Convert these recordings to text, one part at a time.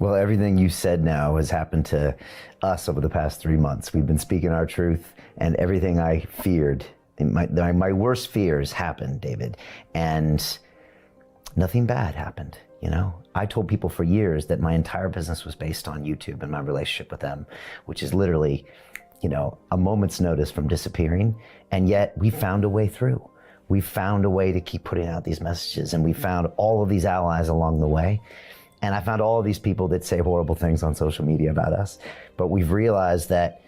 Well, everything you said now has happened to us over the past 3 months. We've been speaking our truth, and everything I feared, my worst fears happened, David, and nothing bad happened. You know, I told people for years that my entire business was based on YouTube and my relationship with them, which is literally, you know, a moment's notice from disappearing. And yet we found a way through. We found a way to keep putting out these messages, and we found all of these allies along the way. And I found all of these people that say horrible things on social media about us, but we've realized that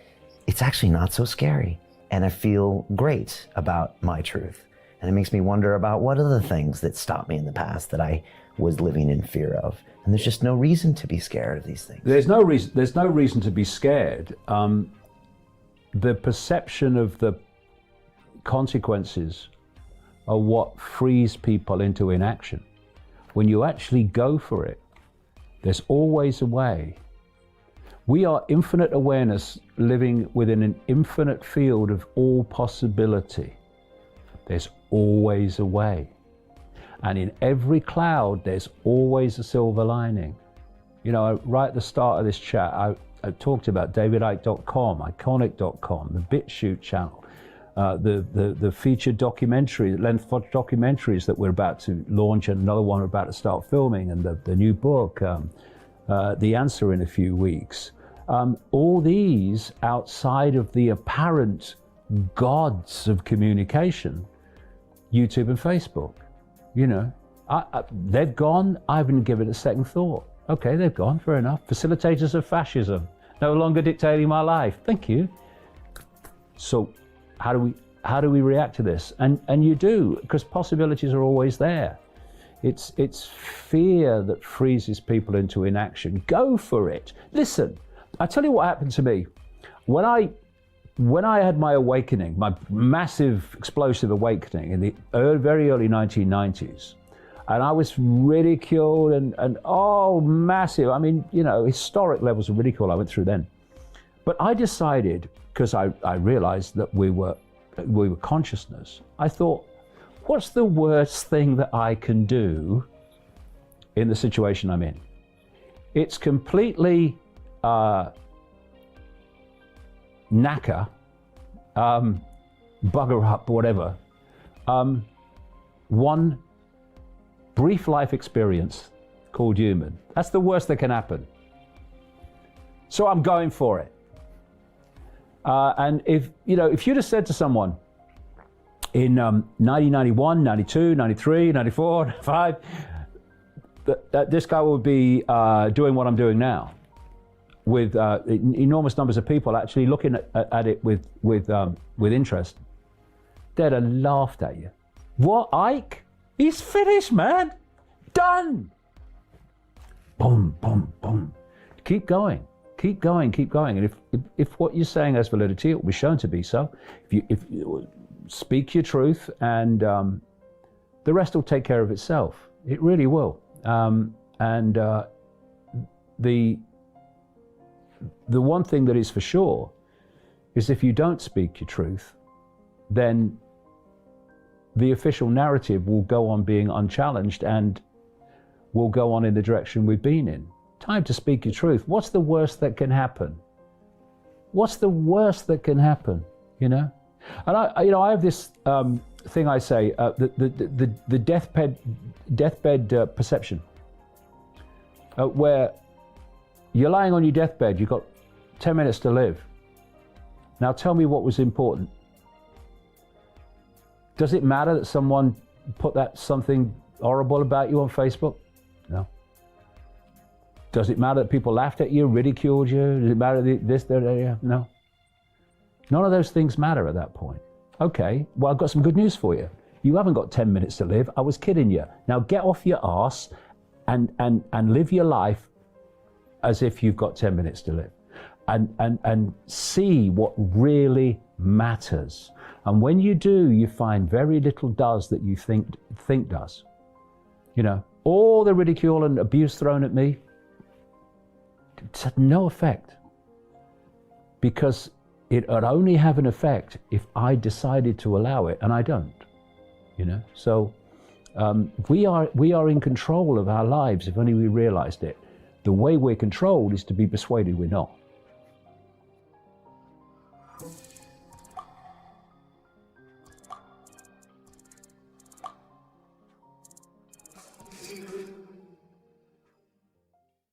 it's actually not so scary. And I feel great about my truth. And it makes me wonder about what are the things that stopped me in the past that I was living in fear of. And there's just no reason to be scared of these things. There's no reason to be scared. The perception of the consequences are what frees people into inaction. When you actually go for it, there's always a way. We are infinite awareness living within an infinite field of all possibility. There's always a way. And in every cloud, there's always a silver lining. You know, right at the start of this chat, I talked about davidicke.com, iconic.com, the BitChute channel, the featured documentary, length documentaries that we're about to launch, and another one we're about to start filming, and the new book, The Answer, in a few weeks. All these outside of the apparent gods of communication, YouTube and Facebook. You know, they've gone. I haven't given it a second thought. Okay, they've gone, fair enough. Facilitators of fascism, no longer dictating my life. Thank you. So how do we react to this? And you do, because possibilities are always there. It's fear that freezes people into inaction. Go for it. Listen, I tell you what happened to me. When I had my awakening, my massive explosive awakening in the very early 1990s, and I was ridiculed and massive. I mean, you know, historic levels of ridicule I went through then. But I decided, because I realized that we were consciousness, I thought, what's the worst thing that I can do in the situation I'm in? It's completely knacker, bugger up, whatever. One brief life experience called human. That's the worst that can happen. So I'm going for it. And if you'd have said to someone in 1991, 92, 93, 94, 95, that this guy would be doing what I'm doing now, with enormous numbers of people actually looking at it with interest, they'd have laughed at you. What, Ike? He's finished, man. Done. Boom, boom, boom. Keep going. Keep going, keep going. And if what you're saying has validity, it will be shown to be so. If you speak your truth, and the rest will take care of itself. It really will. The one thing that is for sure is if you don't speak your truth, then the official narrative will go on being unchallenged and will go on in the direction we've been in. Time to speak your truth. What's the worst that can happen? What's the worst that can happen? You know, and I have this thing I say, the deathbed perception, where you're lying on your deathbed. You've got 10 minutes to live. Now tell me what was important. Does it matter that someone put that something horrible about you on Facebook? No. Does it matter that people laughed at you, ridiculed you? Does it matter this, that, yeah? No. None of those things matter at that point. Okay, well, I've got some good news for you. You haven't got 10 minutes to live. I was kidding you. Now get off your arse and live your life as if you've got 10 minutes to live. And see what really matters. And when you do, you find very little does that you think does. You know, all the ridicule and abuse thrown at me, it's had no effect, because it would only have an effect if I decided to allow it, and I don't. You know, so we are in control of our lives if only we realized it. The way we're controlled is to be persuaded we're not.